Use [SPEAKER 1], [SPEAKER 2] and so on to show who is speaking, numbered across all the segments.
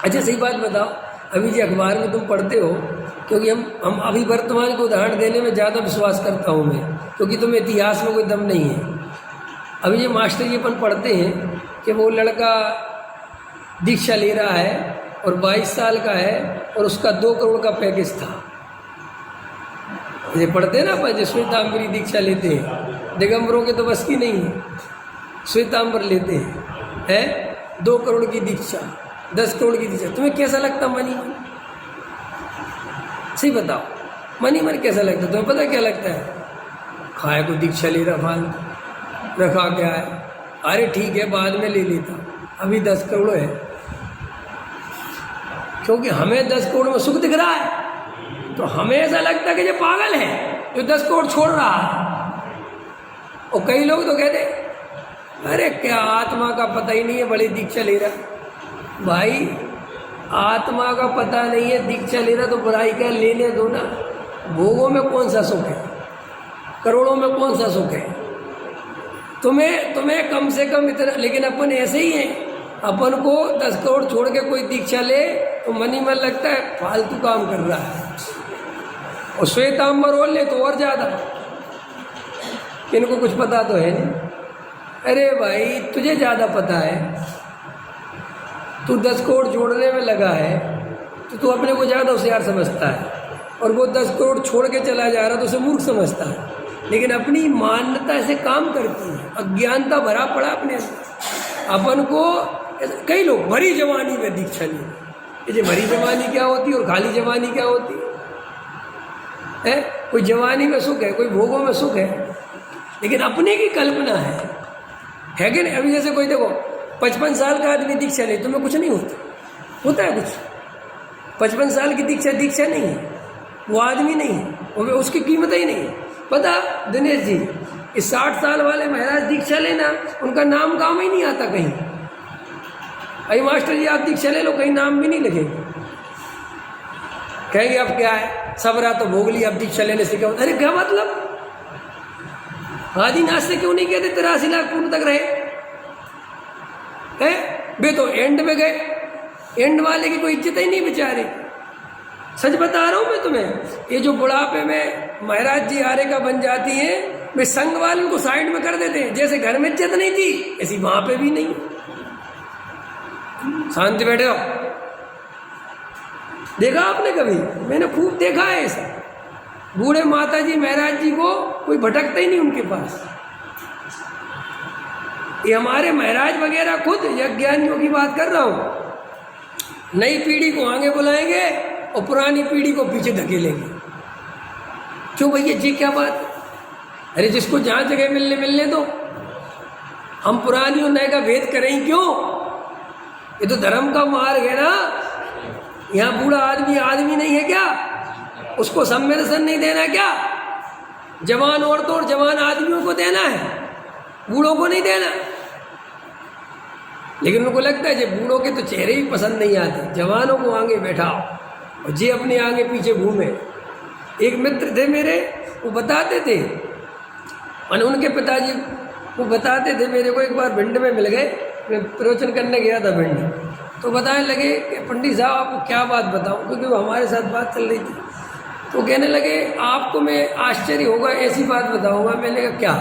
[SPEAKER 1] अच्छा सही बात बताओ, अभी जो अखबार में तुम पढ़ते हो, क्योंकि हम अभी वर्तमान को उदाहरण देने में ज़्यादा विश्वास करता हूँ मैं, क्योंकि तुम्हें इतिहास में कोई दम नहीं है। अभी ये मास्टर जी अपन पढ़ते हैं कि वो लड़का दीक्षा ले रहा है और 22 साल का है और उसका 2 करोड़ का पैकेज था। ये पढ़ते हैं ना अपन, जो श्वेतांबरी दीक्षा लेते हैं, दिगंबरों के तो बस की नहीं है, श्वेतांबर लेते हैं 2 करोड़ की दीक्षा, 10 करोड़ की दीक्षा। तुम्हें कैसा लगता मनी मन? सही बताओ, मनी मन कैसा लगता? तुम्हें पता क्या लगता है? खाए को दीक्षा ले रहा, फालतू रखा क्या है, अरे ठीक है बाद में ले लेता, अभी 10 करोड़ है। क्योंकि हमें 10 करोड़ में सुख दिख रहा है, तो हमें ऐसा लगता है कि ये पागल है जो 10 करोड़ छोड़ रहा है। और कई लोग तो कहते अरे क्या आत्मा का पता ही नहीं है, बड़ी दीक्षा ले रहा। भाई आत्मा का पता नहीं है, दीक्षा ले रहा तो बुराई क्या, लेने दो ना। भोगों में कौन सा सुख है, करोड़ों में कौन सा सुख है? तुम्हें कम से कम इतना, लेकिन अपन ऐसे ही हैं। अपन को 10 करोड़ छोड़ के कोई दीक्षा ले तो मन ही मन लगता है फालतू काम कर रहा है, और श्वेतांबर और ले तो और ज़्यादा। इनको कुछ पता तो है नहीं। अरे भाई तुझे ज़्यादा पता है, तू 10 करोड़ जोड़ने में लगा है तो तू अपने को ज़्यादा होशियार समझता है, और वो 10 करोड़ छोड़ के चला जा रहा तो उसे मूर्ख समझता है। लेकिन अपनी मान्यता से काम करती है, अज्ञानता भरा पड़ा अपने अपन को। कई लोग भरी जवानी में दीक्षा ली, ये भरी जवानी क्या होती है और खाली जवानी क्या होती है? कोई जवानी में सुख है, कोई भोगों में सुख है, लेकिन अपने की कल्पना है कि नहीं? अभी जैसे कोई देखो 55 साल का आदमी दीक्षा ले, तुम्हें कुछ नहीं होता है कुछ? 55 साल की दीक्षा नहीं है, वो आदमी नहीं है, वो उसकी कीमत ही नहीं है। पता दिनेश जी, इस 60 साल वाले महाराज दीक्षा लेना, उनका नाम काम ही नहीं आता कहीं। अरे मास्टर जी आप दीक्षा ले लो, कहीं नाम भी नहीं लिखेंगे, कहेंगे अब क्या है, सबरा तो भोग लिया, अब दीक्षा लेने से क्या होता? अरे क्या मतलब? आदिनाथ से क्यों नहीं कहते 83 लाख पूर्व तक रहे हैं? वे तो एंड में गए, एंड वाले की कोई इज्जत ही नहीं बेचारे। सच बता रहा हूँ मैं तुम्हें। ये जो बुढ़ापे में महाराज जी आरे का बन जाती हैं, वे संघ वालों को साइड में कर देते हैं। जैसे घर में इज्जत नहीं थी, ऐसी वहां पे भी नहीं। शांति बैठे हो। देखा आपने कभी? मैंने खूब देखा है ऐसा। बूढ़े माता जी महाराज जी को कोई भटकता ही नहीं उनके पास। ये हमारे महाराज वगैरह खुद यज्ञानियों की बात कर रहा हूं, नई पीढ़ी को आगे बुलाएंगे और पुरानी पीढ़ी को पीछे धकेलेंगे। क्यों भैया जी, क्या बात? अरे जिसको जहां जगह मिलने दो, हम पुरानी और नए का भेद करें क्यों? ये तो धर्म का मार्ग है ना। यहाँ बूढ़ा आदमी नहीं है क्या? उसको संवेदन नहीं देना क्या? जवान औरतों और जवान आदमियों को देना है, बूढ़ों को नहीं देना। लेकिन उनको लगता है जे बूढ़ों के तो चेहरे ही पसंद नहीं आते, जवानों को आगे बैठाओ और जे अपने आगे पीछे घूमे। एक मित्र थे मेरे, वो बताते थे, और उनके पिताजी वो बताते थे मेरे को। एक बार भिंड में मिल गए, मैं प्रवचन करने गया था भिंड, तो बताने लगे कि पंडित साहब आपको क्या बात बताऊं, क्योंकि वो हमारे साथ बात चल रही थी। तो कहने लगे आपको मैं आश्चर्य होगा ऐसी बात बताऊंगा। मैंने कहा क्या?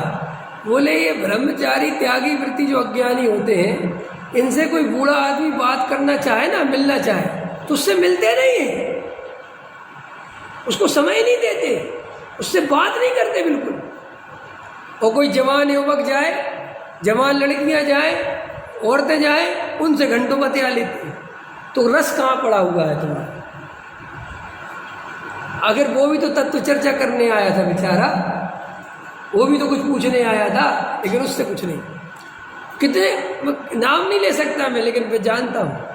[SPEAKER 1] बोले ये ब्रह्मचारी त्यागी वृत्ति जो अज्ञानी होते हैं, इनसे कोई बूढ़ा आदमी बात करना चाहे ना, मिलना चाहे, तो उससे मिलते नहीं है, उसको समय नहीं देते, उससे बात नहीं करते बिल्कुल। और कोई जवान युवक जाए, जवान लड़कियां जाए, औरतें जाए, उनसे घंटों बतिया लेते हैं। तो रस कहाँ पड़ा हुआ है तुम्हारा? अगर वो भी तो तत्व चर्चा करने आया था बेचारा, वो भी तो कुछ पूछने आया था, लेकिन उससे कुछ नहीं। कितने नाम नहीं ले सकता मैं, लेकिन मैं जानता हूँ।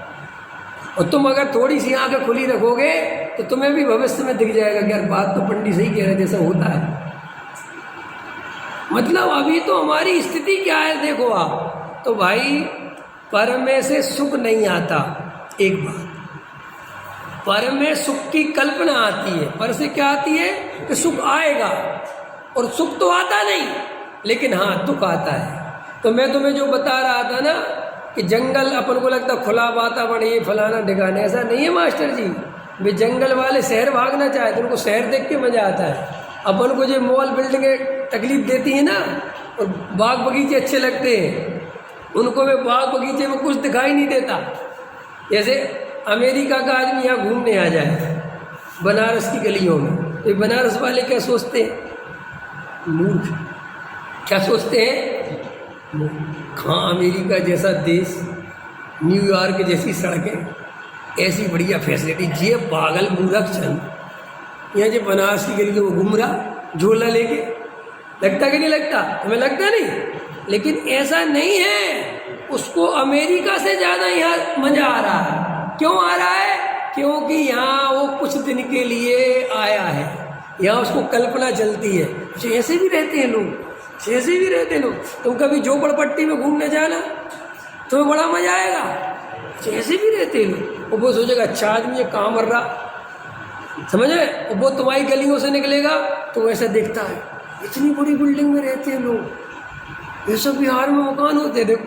[SPEAKER 1] और तुम अगर थोड़ी सी आंखें खुली रखोगे तो तुम्हें भी भविष्य में दिख जाएगा कि यार बात तो पंडित सही कह रहे, जैसा होता है। मतलब अभी तो हमारी स्थिति क्या है देखो आप। तो भाई पर में से सुख नहीं आता। एक बात, पर में सुख की कल्पना आती है, पर से क्या आती है कि सुख आएगा, और सुख तो आता नहीं, लेकिन हाँ दुख आता है। तो मैं तुम्हें जो बता रहा था ना कि जंगल अपन को लगता खुला वातावरण ये फलाना ठिकाना, ऐसा नहीं है मास्टर जी। वे जंगल वाले शहर भागना चाहते, उनको शहर देख के मज़ा आता है। अपन को जो मॉल बिल्डिंगें तकलीफ देती हैं ना, और बाग बगीचे अच्छे लगते हैं, उनको वे बाग बगीचे में कुछ दिखाई नहीं देता। जैसे अमेरिका का आदमी यहाँ घूमने आ जाए बनारस की गलियों में, तो बनारस वाले क्या सोचते हैं? मूर्ख। क्या सोचते हैं? हाँ, अमेरिका जैसा देश, न्यूयॉर्क जैसी सड़कें, ऐसी बढ़िया फैसिलिटी, ये पागल मूर्ख छन यहाँ जो बनारस की गलियों में घूम रहा झोला लेके, लगता कि नहीं लगता? हमें लगता नहीं, लेकिन ऐसा नहीं है। उसको अमेरिका से ज़्यादा यहाँ मज़ा आ रहा है। क्यों आ रहा है? क्योंकि यहाँ वो कुछ दिन के लिए आया है, यहाँ उसको कल्पना चलती है। ऐसे भी रहते हैं लोग, ऐसे भी रहते हैं लोग। तुम कभी झोपड़पट्टी में घूमने जाना, तुम्हें बड़ा मज़ा आएगा। ऐसे भी रहते हैं लोग। वो सोचेगा अच्छा आदमी ये कहाँ मर रहा, समझे? और वो तुम्हारी गलियों से निकलेगा तो वैसा देखता है, इतनी बड़ी बिल्डिंग में रहते हैं लोग। ये सब बिहार में मकान होते हैं। देखो,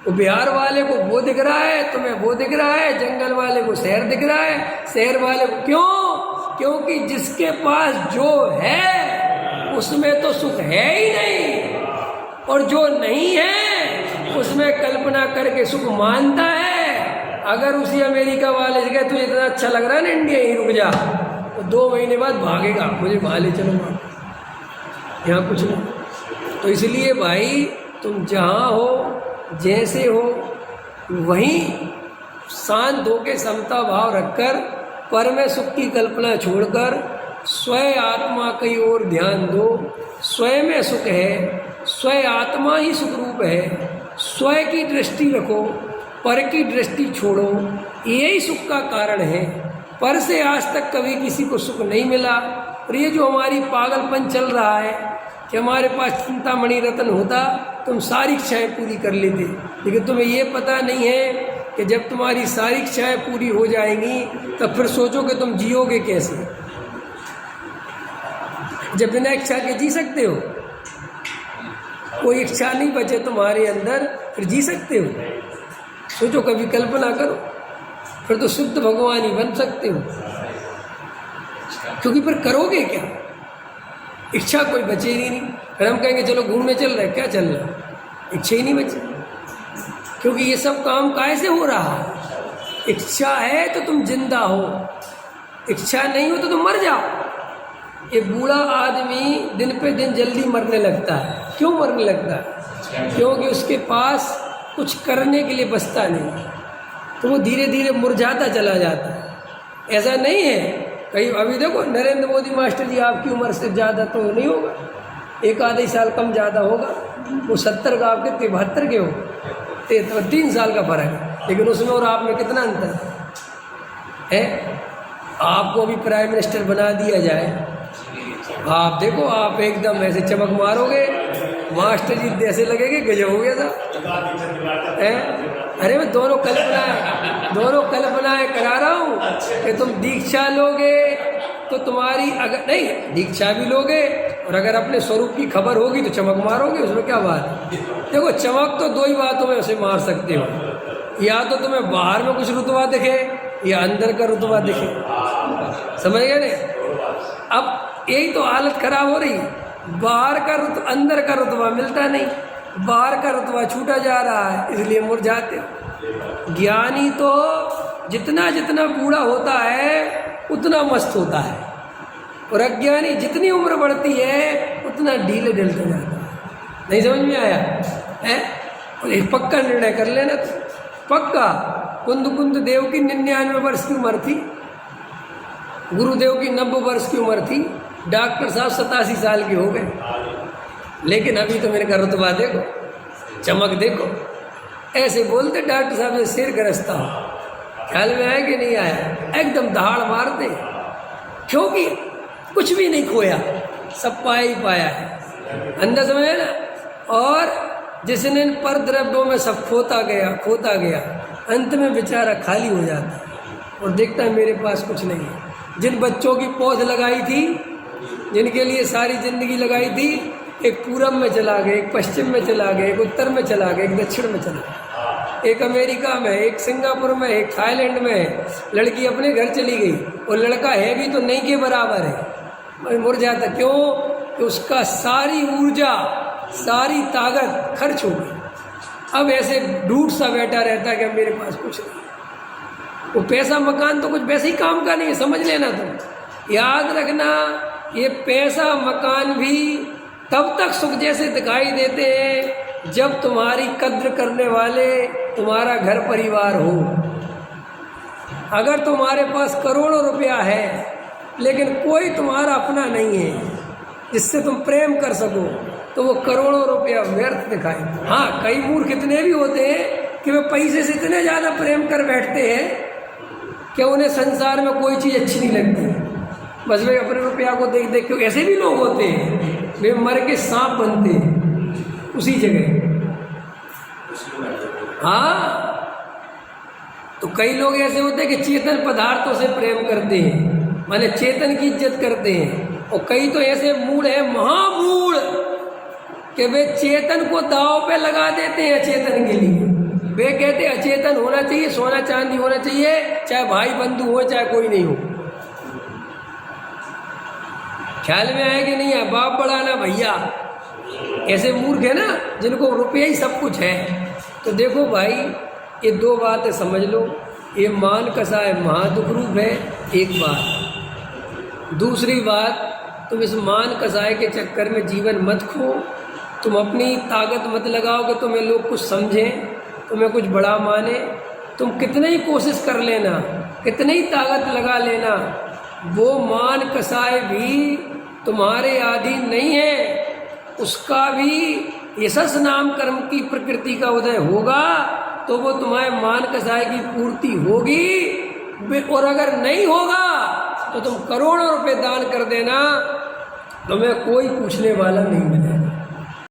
[SPEAKER 1] वो बिहार वाले को वो दिख रहा है, तुम्हें वो दिख रहा है, जंगल वाले को शहर दिख रहा है, शहर वाले को क्यों? क्योंकि जिसके पास जो है उसमें तो सुख है ही नहीं, और जो नहीं है उसमें कल्पना करके सुख मानता है। अगर उसी अमेरिका वाले से कहे तुझे इतना अच्छा लग रहा है ना इंडिया, यहीं रुक जा, तो 2 महीने बाद भागेगा, मुझे वहाँ ले चलो, यहाँ कुछ नहीं। तो इसलिए भाई, तुम जहाँ हो, जैसे हो, वहीं शांत होकर समता भाव रखकर पर में सुख की कल्पना छोड़कर स्वयं आत्मा की ओर ध्यान दो। स्वयं में सुख है, स्वयं आत्मा ही सुख रूप है। स्वयं की दृष्टि रखो, पर की दृष्टि छोड़ो, यही सुख का कारण है। पर से आज तक कभी किसी को सुख नहीं मिला। और ये जो हमारी पागलपन चल रहा है कि हमारे पास चिंतामणि रत्न होता तो हम सारी इच्छाएँ पूरी कर लेते, लेकिन तुम्हें ये पता नहीं है कि जब तुम्हारी सारी इच्छाएँ पूरी हो जाएंगी तब फिर सोचो कि तुम जियोगे कैसे। जब बिना इच्छा के जी सकते हो? कोई इच्छा नहीं बचे तुम्हारे अंदर, फिर जी सकते हो? सोचो, कभी कल्पना करो, फिर तो शुद्ध भगवान ही बन सकते हो। क्योंकि फिर करोगे क्या? इच्छा कोई बचेगी नहीं। फिर हम कहेंगे चलो घूमने चल रहे, क्या चल रहा है? इच्छा ही नहीं बची। क्योंकि ये सब काम काहे से हो रहा है? इच्छा है तो तुम जिंदा हो, इच्छा नहीं हो तो तुम मर जाओ। ये बूढ़ा आदमी दिन पे दिन जल्दी मरने लगता है। क्यों मरने लगता है? क्योंकि उसके पास कुछ करने के लिए बचता नहीं, तो वो धीरे धीरे मुरझाता चला जाता है। ऐसा नहीं है कहीं, अभी देखो नरेंद्र मोदी मास्टर जी आपकी उम्र से ज़्यादा तो नहीं होगा, एक आधे साल कम ज़्यादा होगा। वो 70 का, आपके 72 के हो, 3 साल का फर्क है। लेकिन उसमें और आप में कितना अंतर है? आपको अभी प्राइम मिनिस्टर बना दिया जाए, आप देखो, आप एकदम ऐसे चमक मारोगे, मास्टर जी ऐसे लगेंगे गजब हो गया था। अरे मैं दोनों कल्पनाएं करा रहा हूँ कि तुम दीक्षा लोगे तो तुम्हारी, अगर नहीं दीक्षा भी लोगे और अगर अपने स्वरूप की खबर होगी तो चमक मारोगे, उसमें क्या बात है? देखो, चमक तो 2 ही बातों में उसे मार सकते हो, या तो तुम्हें बाहर में कुछ रुतबा दिखे या अंदर का रुतबा दिखे। समझ गए नहीं? अब यही तो हालत खराब हो रही है, बाहर का अंदर का रुतबा मिलता नहीं, बाहर का रुतबा छूटा जा रहा है, इसलिए मुरझाते हो। ज्ञानी तो जितना जितना बूढ़ा होता है उतना मस्त होता है, और अज्ञानी जितनी उम्र बढ़ती है उतना ढीले ढलता जाता है। नहीं समझ में आया है? और एक पक्का निर्णय कर लेना, तो पक्का। कुंद देव की 99 वर्ष की उम्र थी, गुरुदेव की 90 वर्ष की उम्र थी, डॉक्टर साहब 87 साल के हो गए, लेकिन अभी तो मेरे का रुतबा देखो, चमक देखो। ऐसे बोलते डॉक्टर साहब ने सिर गरजता हो, ख्याल में आया कि नहीं आया? एकदम दहाड़ मारते, क्योंकि कुछ भी नहीं खोया, सब पाया ही पाया है। अंदर समझे ना? और जिसने पर द्रव्यों में सब खोता गया, अंत में बेचारा खाली हो जाता है और देखता है मेरे पास कुछ नहीं है। जिन बच्चों की पौध लगाई थी, जिनके लिए सारी जिंदगी लगाई थी, एक पूरब में चला गया, एक पश्चिम में चला गया, एक उत्तर में चला गया, एक दक्षिण में चला गया। एक अमेरिका में, एक सिंगापुर में, एक थाईलैंड में। लड़की अपने घर चली गई और लड़का है भी तो नहीं के बराबर है, मुरझाता। क्यों? कि उसका सारी ऊर्जा, सारी ताकत खर्च हो गई। अब ऐसे ढूंढ सा बैठा रहता है कि मेरे पास कुछ नहीं। वो पैसा मकान तो कुछ वैसे ही काम का नहीं है, समझ लेना तुम। याद रखना, ये पैसा मकान भी तब तक सुख जैसे दिखाई देते हैं जब तुम्हारी कद्र करने वाले तुम्हारा घर परिवार हो। अगर तुम्हारे पास करोड़ों रुपया है लेकिन कोई तुम्हारा अपना नहीं है जिससे तुम प्रेम कर सको, तो वो करोड़ों रुपया व्यर्थ दिखाई। हाँ, कई मूर्ख इतने भी होते हैं कि वे पैसे से इतने ज़्यादा प्रेम कर बैठते हैं कि उन्हें संसार में कोई चीज़ अच्छी नहीं लगती। बस वे अपने रुपया को देख देख के, ऐसे भी लोग होते हैं, वे मर के सांप बनते हैं उसी जगह। हाँ, तो कई लोग ऐसे होते हैं कि चेतन पदार्थों से प्रेम करते हैं, माने चेतन की इज्जत करते हैं। और कई तो ऐसे मूढ़ है, महामूढ़, कि वे चेतन को दांव पे लगा देते हैं अचेतन के लिए। वे कहते हैं अचेतन होना चाहिए, सोना चांदी होना चाहिए, चाहे भाई बंधु हो चाहे कोई नहीं हो। ख्याल में आया कि नहीं है? बाप बड़ा ना भैया, ऐसे मूर्ख है ना जिनको रुपया ही सब कुछ है। तो देखो भाई, ये दो बातें समझ लो। ये मान कसाय महादुख रूप है, एक बात। दूसरी बात, तुम इस मान कसाय के चक्कर में जीवन मत खो। तुम अपनी ताकत मत लगाओ कि तुम्हें लोग कुछ समझें, तुम्हें कुछ बड़ा माने। तुम कितनी ही कोशिश कर लेना, कितनी ही ताकत लगा लेना, वो मान कसाय भी तुम्हारे अधीन नहीं है। उसका भी यशस नाम कर्म की प्रकृति का उदय होगा तो वो तुम्हारे मान कसाय की पूर्ति होगी। और अगर नहीं होगा तो तुम करोड़ों रुपए दान कर देना, तुम्हें कोई पूछने वाला नहीं मिलेगा।